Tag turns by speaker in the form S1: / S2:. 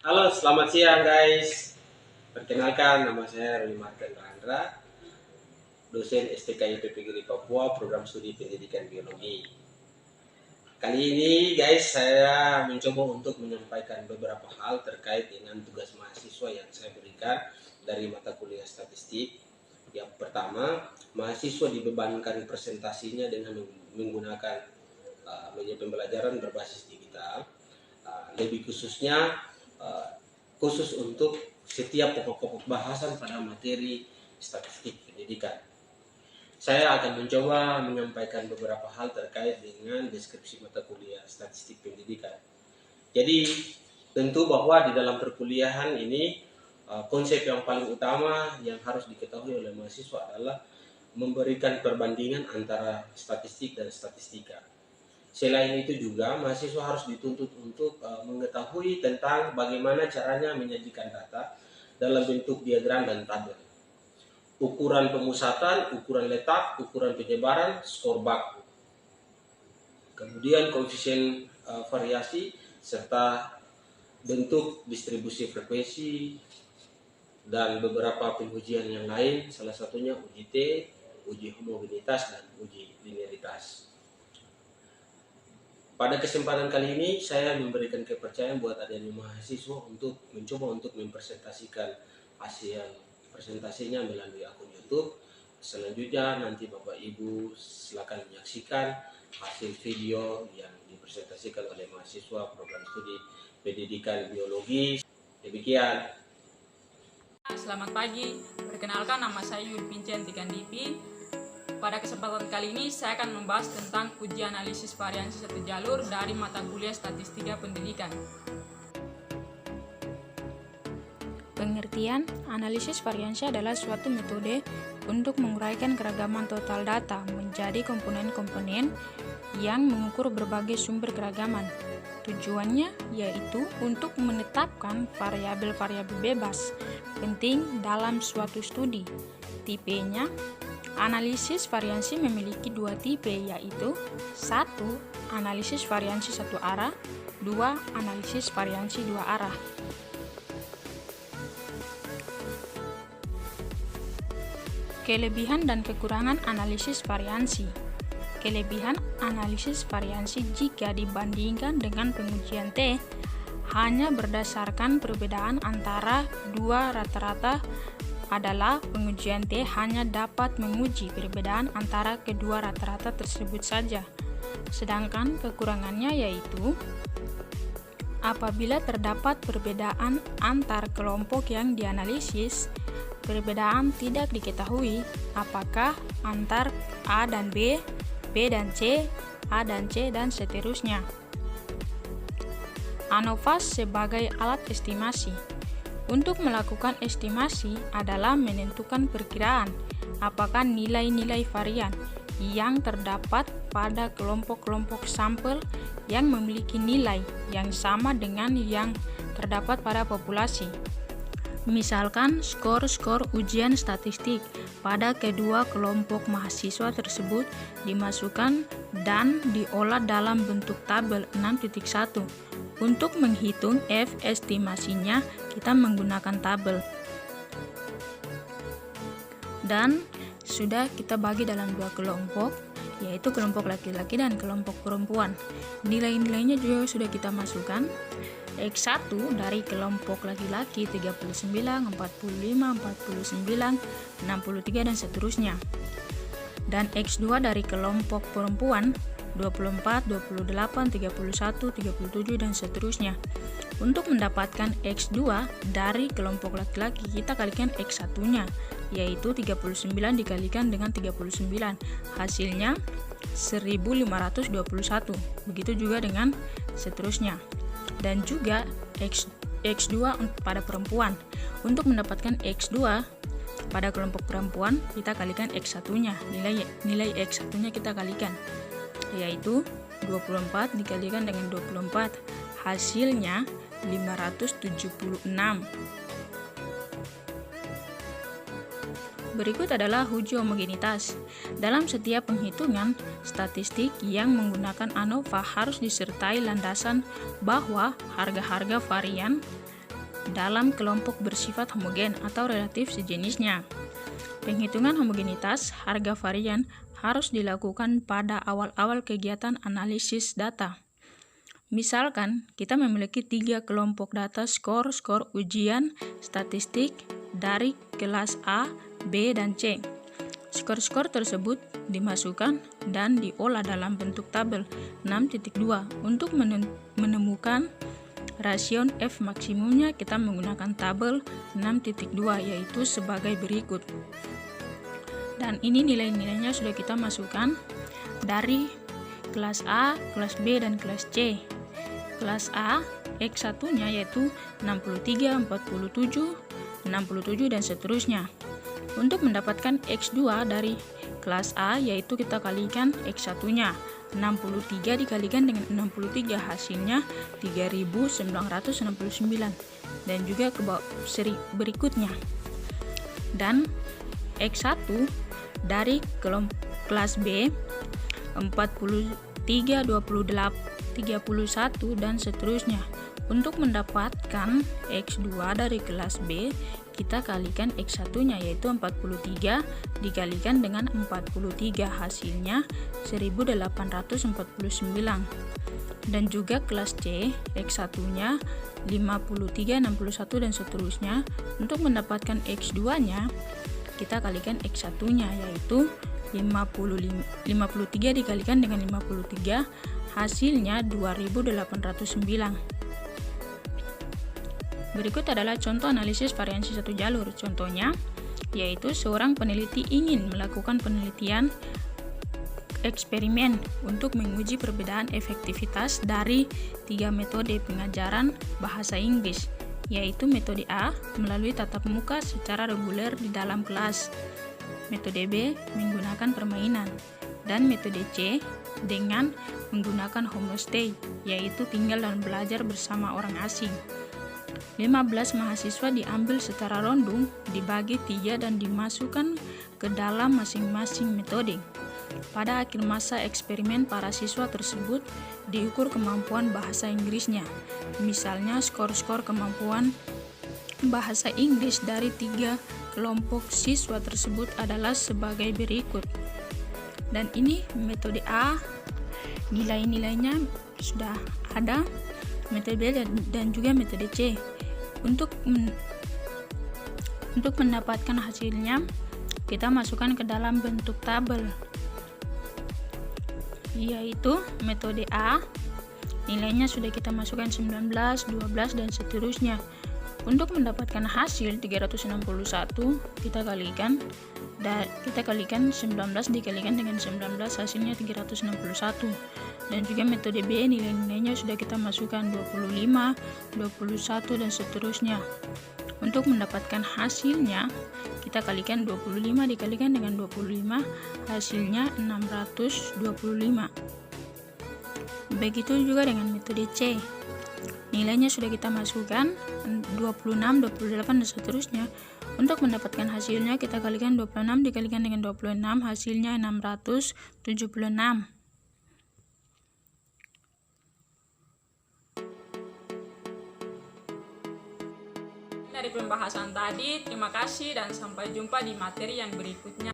S1: Halo, selamat siang guys. Perkenalkan, nama saya Roli Martin Randra, dosen STK IPPGRI Papua, program studi pendidikan biologi. Kali ini guys, saya mencoba untuk menyampaikan beberapa hal terkait dengan tugas mahasiswa yang saya berikan dari mata kuliah statistik. Yang pertama, mahasiswa dibebankan presentasinya dengan menggunakan media pembelajaran berbasis digital. Lebih khususnya khusus untuk setiap pokok-pokok bahasan pada materi statistik pendidikan. Saya akan mencoba menyampaikan beberapa hal terkait dengan deskripsi mata kuliah statistik pendidikan. Jadi tentu bahwa di dalam perkuliahan ini konsep yang paling utama yang harus diketahui oleh mahasiswa adalah memberikan perbandingan antara statistik dan statistika. Selain itu juga mahasiswa harus dituntut untuk mengetahui tentang bagaimana caranya menyajikan data dalam bentuk diagram dan tabel. Ukuran pemusatan, ukuran letak, ukuran penyebaran, skor baku. Kemudian koefisien variasi serta bentuk distribusi frekuensi dan beberapa pengujian yang lain, salah satunya uji T, uji homogenitas dan uji linearitas. Pada kesempatan kali ini saya memberikan kepercayaan buat adik-adik mahasiswa untuk mencoba untuk mempresentasikan hasil presentasinya melalui akun YouTube. Selanjutnya nanti Bapak Ibu silakan menyaksikan hasil video yang dipresentasikan oleh mahasiswa program studi pendidikan biologi. Demikian.
S2: Selamat pagi, perkenalkan nama saya Yudi Pincen Tikandipi. Pada kesempatan kali ini saya akan membahas tentang uji analisis variansi satu jalur dari mata kuliah statistika pendidikan.
S3: Pengertian, analisis variansi adalah suatu metode untuk menguraikan keragaman total data menjadi komponen-komponen yang mengukur berbagai sumber keragaman. Tujuannya yaitu untuk menetapkan variabel-variabel bebas penting dalam suatu studi. Tipenya, analisis variansi memiliki dua tipe, yaitu 1. Analisis variansi satu arah, 2. Analisis variansi dua arah. Kelebihan dan kekurangan analisis variansi. Kelebihan analisis variansi jika dibandingkan dengan pengujian T hanya berdasarkan perbedaan antara dua rata-rata adalah pengujian T hanya dapat menguji perbedaan antara kedua rata-rata tersebut saja. Sedangkan kekurangannya yaitu apabila terdapat perbedaan antar kelompok yang dianalisis, perbedaan tidak diketahui apakah antar A dan B, B dan C, A dan C, dan seterusnya. ANOVA sebagai alat estimasi. Untuk melakukan estimasi adalah menentukan perkiraan apakah nilai-nilai varian yang terdapat pada kelompok-kelompok sampel yang memiliki nilai yang sama dengan yang terdapat pada populasi. Misalkan skor-skor ujian statistik pada kedua kelompok mahasiswa tersebut dimasukkan dan diolah dalam bentuk tabel 6.1. Untuk menghitung F estimasinya kita menggunakan tabel. Dan sudah kita bagi dalam dua kelompok, yaitu kelompok laki-laki dan kelompok perempuan. Nilai-nilainya juga sudah kita masukkan. X1 dari kelompok laki-laki 39, 45, 49, 63 dan seterusnya. Dan X2 dari kelompok perempuan 24, 28, 31, 37 dan seterusnya. Untuk mendapatkan X2 dari kelompok laki-laki kita kalikan X1-nya, yaitu 39 dikalikan dengan 39. Hasilnya 1521. Begitu juga dengan seterusnya. Dan juga X2 pada perempuan. Untuk mendapatkan X2 pada kelompok perempuan kita kalikan X1-nya, nilai X1-nya kita kalikan, yaitu 24 dikalikan dengan 24, hasilnya 576. Berikut adalah uji homogenitas. Dalam setiap penghitungan statistik yang menggunakan ANOVA harus disertai landasan bahwa harga-harga varian dalam kelompok bersifat homogen atau relatif sejenisnya. Penghitungan homogenitas harga varian harus dilakukan pada awal-awal kegiatan analisis data. Misalkan, kita memiliki 3 kelompok data skor ujian statistik dari kelas A, B, dan C. Skor-skor tersebut dimasukkan dan diolah dalam bentuk tabel 6.2. Untuk menemukan rasio F maksimumnya, kita menggunakan tabel 6.2, yaitu sebagai berikut. Dan ini nilai-nilainya sudah kita masukkan dari kelas A, kelas B, dan kelas C. Kelas A, X1-nya yaitu 63, 47, 67, dan seterusnya. Untuk mendapatkan X2 dari kelas A, yaitu kita kalikan X1-nya. 63 dikalikan dengan 63, hasilnya 3969. Dan juga ke seri berikutnya. Dan X1 dari kelas B, 43, 28, 31, dan seterusnya. Untuk mendapatkan X2 dari kelas B, kita kalikan X1-nya yaitu 43 dikalikan dengan 43, hasilnya 1849. Dan juga kelas C, X1-nya 53, 61, dan seterusnya. Untuk mendapatkan X2-nya, kita kalikan X1-nya yaitu 53 dikalikan dengan 53, hasilnya 2809. Berikut adalah contoh analisis variansi satu jalur. Contohnya, yaitu seorang peneliti ingin melakukan penelitian eksperimen untuk menguji perbedaan efektivitas dari 3 metode pengajaran bahasa Inggris, yaitu metode A melalui tatap muka secara reguler di dalam kelas, metode B menggunakan permainan, dan metode C dengan menggunakan homestay, yaitu tinggal dan belajar bersama orang asing. 15 mahasiswa diambil secara random, dibagi 3 dan dimasukkan ke dalam masing-masing metode. Pada akhir masa eksperimen, para siswa tersebut diukur kemampuan bahasa Inggrisnya. Misalnya, skor-skor kemampuan bahasa Inggris dari 3 kelompok siswa tersebut adalah sebagai berikut. Dan ini metode A, nilai-nilainya sudah ada, metode B dan juga metode C. Untuk mendapatkan hasilnya, kita masukkan ke dalam bentuk tabel, yaitu metode A, nilainya sudah kita masukkan 19, 12, dan seterusnya. Untuk mendapatkan hasil 361, kita kalikan 19 dikalikan dengan 19, hasilnya 361. Dan juga metode B, nilai-nilainya sudah kita masukkan 25, 21, dan seterusnya. Untuk mendapatkan hasilnya, kita kalikan 25 dikalikan dengan 25, hasilnya 625. Begitu juga dengan metode C. Nilainya sudah kita masukkan 26, 28, dan seterusnya. Untuk mendapatkan hasilnya, kita kalikan 26 dikalikan dengan 26, hasilnya 676.
S2: Dari pembahasan tadi, terima kasih dan sampai jumpa di materi yang berikutnya.